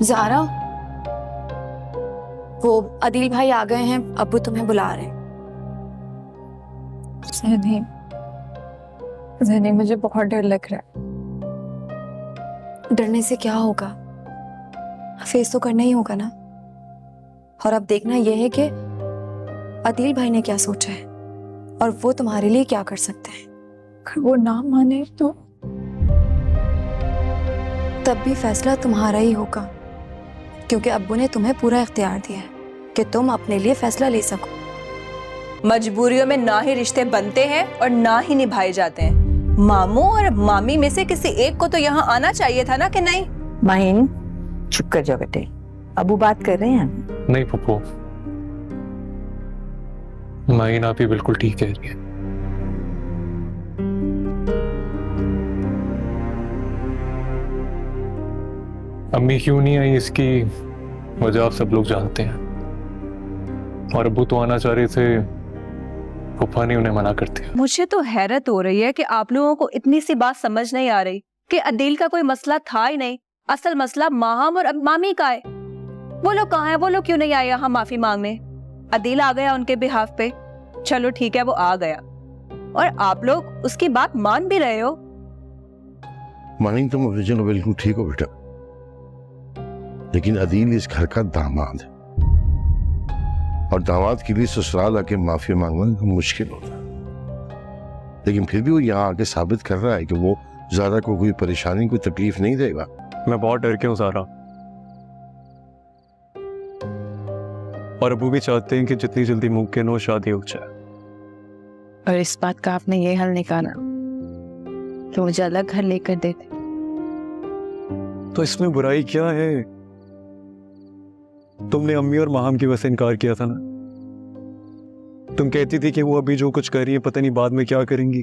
ज़ारा, वो अदील भाई आ गए हैं, अब्बू तुम्हें बुला रहे हैं। ज़हनी, ज़हनी मुझे बहुत डर लग रहा है। डरने से क्या होगा, फेस तो करना ही होगा ना। और अब देखना यह है कि अदील भाई ने क्या सोचा है और वो तुम्हारे लिए क्या कर सकते हैं। अगर वो ना माने तो तब भी फैसला तुम्हारा ही होगा, क्योंकि अब्बू ने तुम्हें पूरा इख्तियार दिया है कि तुम अपने लिए फैसला ले सको। मजबूरियों में ना ही रिश्ते बनते हैं और ना ही निभाए जाते हैं। मामू और मामी में से किसी एक को तो यहाँ आना चाहिए था ना, कि नहीं? माहिन, चुप कर जाओ बेटे, अबू बात कर रहे हैं। नहीं पप्पू, माइन आप ही बिल्कुल ठीक कह रही है। अम्मी क्यों नहीं आई इसकी वजह आप सब लोग जानते हैं, और अब्बू तो आना चाह रहे थे, पप्पा ने उन्हें मना कर दिया। मुझे तो हैरत हो रही है कि आप लोगों को इतनी सी बात समझ नहीं आ रही कि अदील का कोई मसला था ही नहीं। असल मसला माहम और मामी का है। वो लोग कहाँ हैं? वो लोग क्यों नहीं आए यहाँ माफी मांगने? अदील आ गया उनके बिहाफ पे, चलो ठीक है, वो आ गया और आप लोग उसकी बात मान भी रहे हो। मानिंग, तुम ओरिजिनल बिल्कुल ठीक हो बेटा, लेकिन अदील इस घर का दामाद है और दामाद के लिए ससुराल आके माफी मांगना मुश्किल होता है। लेकिन फिर भी वो यहाँ आके साबित कर रहा है कि वो ज़ारा को कोई परेशानी, कोई तकलीफ नहीं देगा। मैं बहुत डर के हूँ ज़ारा, और अब्बू भी चाहते हैं कि जितनी जल्दी मुमकिन हो शादी हो जाए। और इस बात का आपने ये हल निकाला कि मुझे अलग घर लेकर देते। तो इसमें बुराई क्या है? तुमने अम्मी और माहम की वजह से इनकार किया था ना। तुम कहती थी कि वो अभी जो कुछ कर रही है पता नहीं बाद में क्या करेंगी।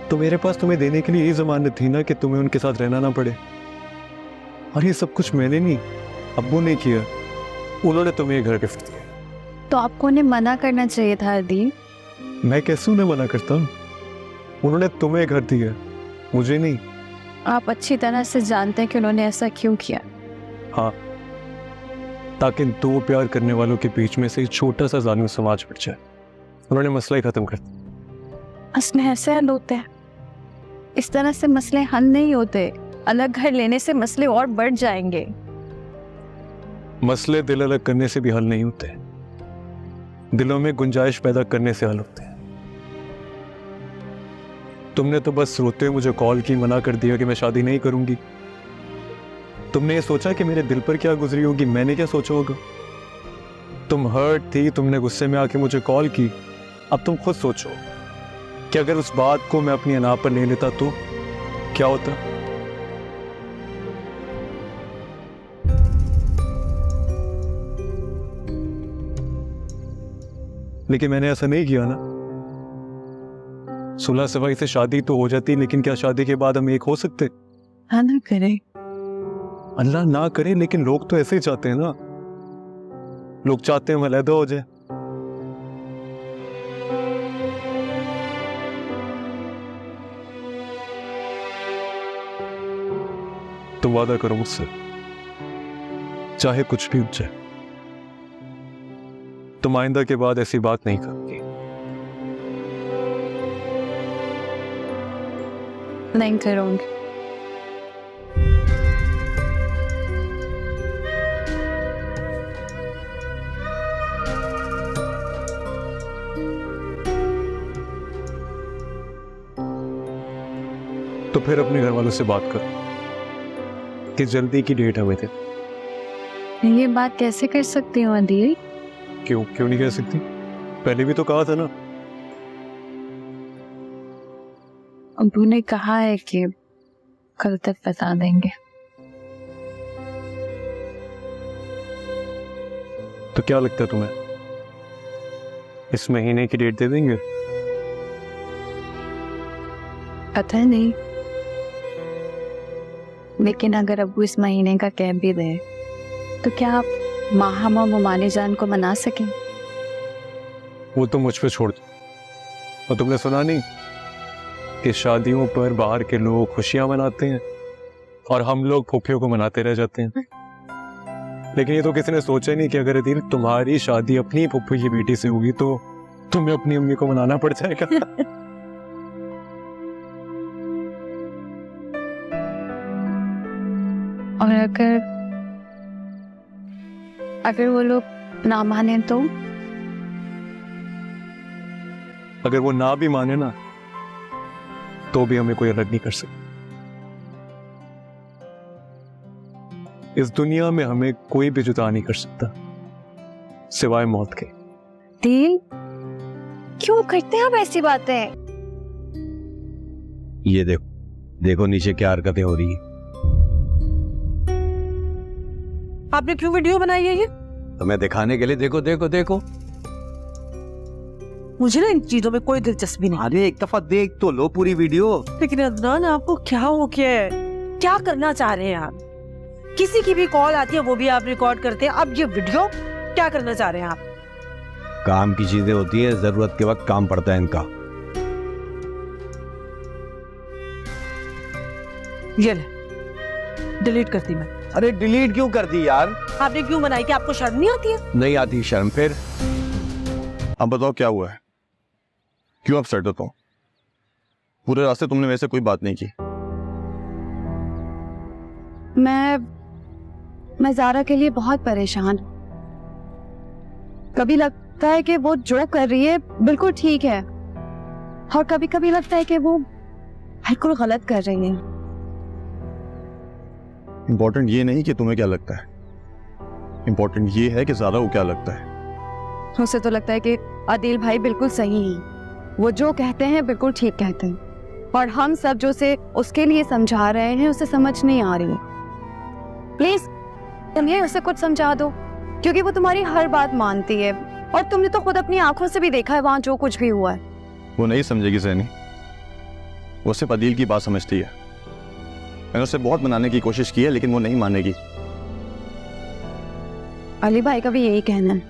तो मेरे पास तुम्हें देने के लिए ये जमानत थी ना कि तुम्हें उनके साथ रहना ना पड़े। और ये सब कुछ मैंने नहीं, अब्बू ने किया। उन्होंने तुम्हें ये घर गिफ्ट दिया। तो आपको उन्हें मना करना चाहिए था अदील। मैं कैसे उन्हें मना करता हूँ? उन्होंने तुम्हें घर दिया, मुझे नहीं। आप अच्छी तरह से जानते हैं कि उन्होंने ऐसा क्यों किया। हाँ, ताकि दो प्यार करने वालों के बीच में से एक छोटा सा जालिम समाज बढ़ जाए। उन्होंने मसला ही खत्म कर दिया। असली ऐसे हल होते हैं, इस तरह से मसले हल नहीं होते। अलग घर लेने से मसले और बढ़ जाएंगे। मसले दिल अलग करने से भी हल नहीं होते, दिलों में गुंजाइश पैदा करने से हल होते हैं। तुमने तो बस रोते हुए मुझे कॉल की, मना कर दिया कि मैं शादी नहीं करूंगी। तुमने ये सोचा कि मेरे दिल पर क्या गुजरी होगी, मैंने क्या सोचा होगा? तुम हर्ट थी, तुमने गुस्से में आके मुझे कॉल की। अब तुम खुद सोचो कि अगर उस बात को मैं अपनी अना पर ले लेता तो क्या होता। लेकिन मैंने ऐसा नहीं किया ना। सुलह सफाई से शादी तो हो जाती, लेकिन क्या शादी के बाद हम एक हो सकते? हाँ ना करे, अल्लाह ना करे, लेकिन लोग तो ऐसे ही चाहते हैं ना। लोग चाहते हैं हम अलहदा हो जाए। तुम वादा करो मुझसे, चाहे कुछ भी हो जाए, तुम आइंदा के बाद ऐसी बात नहीं करोगी। नहीं करूंगी। तो फिर अपने घर वालों से बात करो कि जल्दी की डेट हमें दे। ये बात कैसे कर सकती हूँ अदील? क्यों क्यों नहीं कह सकती? पहले भी तो कहा था ना। अब्बू ने कहा है कि कल तक बता देंगे। तो क्या लगता है तुम्हें, इस महीने की डेट दे देंगे? पता नहीं, लेकिन अगर अब्बू इस महीने का कह भी दे तो क्या आप माहम और मुमानी जान को मना सकें? वो तो मुझ पे छोड़ दो। और तुमने सुना नहीं कि शादियों पर बाहर के लोग खुशियां मनाते हैं और हम लोग फूफियों को मनाते रह जाते हैं। लेकिन ये तो किसी ने सोचा नहीं कि अगर अदील तुम्हारी शादी अपनी फूफी की बेटी से होगी तो तुम्हें अपनी अम्मी को मनाना पड़ जाएगा। और अगर वो लोग ना माने तो अगर वो ना भी माने ना तो भी हमें कोई अलग नहीं कर सकता। इस दुनिया में हमें कोई भी जुदा नहीं कर सकता सिवाय मौत के। दिल क्यों करते हैं आप ऐसी बातें? ये देखो देखो नीचे क्या हरकतें हो रही है। आपने क्यों वीडियो बनाई है ये? तो मैं दिखाने के लिए, देखो देखो देखो। मुझे ना इन चीजों में कोई दिलचस्पी नहीं। अरे एक दफा देख तो लो पूरी वीडियो। लेकिन अदनान आपको क्या हो गया है? क्या करना चाह रहे हैं आप? किसी की भी कॉल आती है वो भी आप रिकॉर्ड करते हैं, अब ये वीडियो क्या करना चाह रहे हैं आप? काम की चीजें होती है, जरूरत के वक्त काम पड़ता है इनका। ये ले, डिलीट करती मैं। अरे डिलीट क्यों कर दी यार? आपने क्यों बनाई? कि आपको शर्म नहीं आती है? नहीं आती शर्म। फिर अब बताओ क्या हुआ है, क्यों अपसेट होता हूँ? पूरे रास्ते तुमने वैसे कोई बात नहीं की। मैं ज़ारा के लिए बहुत परेशान हूँ। कभी लगता है कि वो जो कर रही है बिल्कुल ठीक है, और कभी कभी लगता है कि वो बिल्कुल गलत कर रही है। इंपॉर्टेंट ये नहीं कि तुम्हें क्या लगता है, इंपॉर्टेंट ये है कि ज़ारा को क्या लगता है। उसे तो लगता है कि आदिल भाई बिल्कुल सही हैं, वो जो कहते हैं बिल्कुल ठीक कहते हैं, और हम सब जो से उसके लिए समझा रहे हैं उसे समझ नहीं आ रही है। प्लीज तुम ये उसे कुछ समझा दो, क्योंकि वो तुम्हारी हर बात मानती है, और तुमने तो खुद अपनी आंखों से भी देखा है वहां जो कुछ भी हुआ है। वो नहीं समझेगी सैनी, वो सिर्फ अदील की बात समझती है। मैंने उसे बहुत मनाने की कोशिश की है लेकिन वो नहीं मानेगी। अली भाई का भी यही कहना है,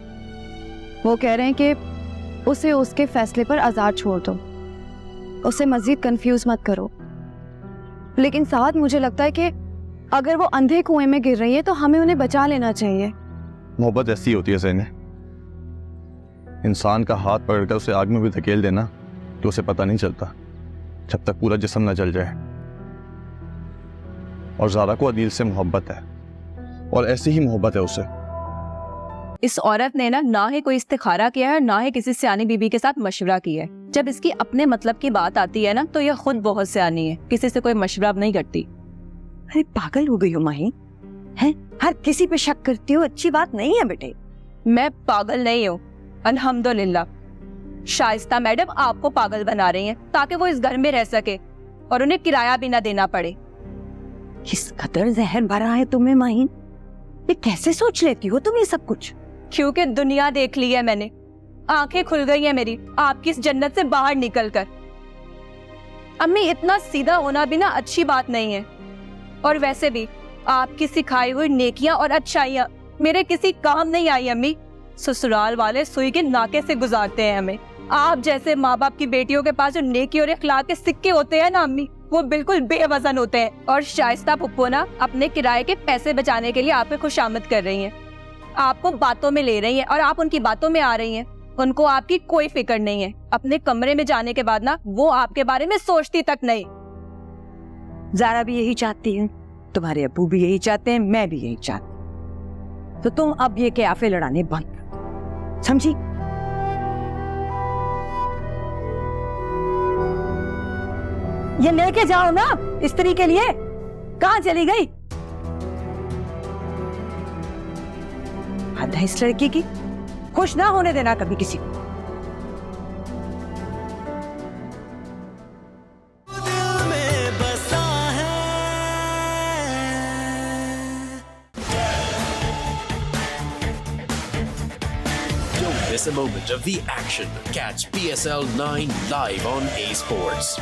वो कह रहे हैं कि उसे उसके फैसले पर आजाद छोड़ दो, उसे मजीद कंफ्यूज मत करो। लेकिन साथ मुझे लगता है कि अगर वो अंधे कुएं में गिर रही है तो हमें उन्हें बचा लेना चाहिए। मोहब्बत ऐसी होती है सैनी, इंसान का हाथ पकड़कर उसे आग में भी धकेल देना तो उसे पता नहीं चलता जब तक पूरा जिस्म न जल जाए। और ज़ारा को अदील से मोहब्बत है, और ऐसी ही मोहब्बत है उसे। इस औरत ने ना ही कोई इस्तिखारा किया है, ना ही किसी सियानी बीबी के साथ मशवरा किया है। जब इसकी अपने मतलब की बात आती है ना तो यह खुद बहुत सियानी है, किसी से कोई मशवरा नहीं करती। अरे पागल हो गई हो माही, हैं? हर किसी पे शक करती हो, अच्छी बात नहीं है बेटे। मैं पागल नहीं हूँ, अल्हम्दुलिल्लाह। शाइस्ता मैडम आपको पागल बना रही हैं ताकि वो इस घर में रह सके और उन्हें किराया भी ना देना पड़े। किस कदर जहर भरा है तुम्हें माही, ये कैसे सोच लेती हो तुम ये सब कुछ? क्योंकि दुनिया देख ली है मैंने, आंखें खुल गई हैं मेरी आपकी इस जन्नत से बाहर निकलकर। अम्मी इतना सीधा होना भी ना अच्छी बात नहीं है, और वैसे भी आपकी सिखाई हुई नेकियां और अच्छाइयां मेरे किसी काम नहीं आई अम्मी। ससुराल वाले सुई के नाके से गुजारते हैं हमें। आप जैसे माँ बाप की बेटियों के पास जो नेकी और अखलाक के सिक्के होते हैं ना अम्मी, वो बिल्कुल बेवजन होते हैं। और शाइस्ता पुप्पो ना अपने किराए के पैसे बचाने के लिए आप पे खुशामद कर रही हैं, आपको बातों में ले रही हैं और आप उनकी बातों में आ रही हैं। उनको आपकी कोई फिक्र नहीं है। अपने कमरे में जाने के बाद ना वो आपके बारे में सोचती तक नहीं। ज़ारा भी यही चाहती है, तुम्हारे अब्बू भी यही चाहते हैं, मैं भी यही चाहती हूं। तो तुम अब ये क़याफ़े लड़ाने बंद कर, समझी? ये लेके जाओ ना स्त्री के लिए। कहाँ चली गई? हद है इस लड़की की, खुश ना होने देना कभी किसी को। Don't miss a moment of the action. Catch PSL 9 live on A Sports.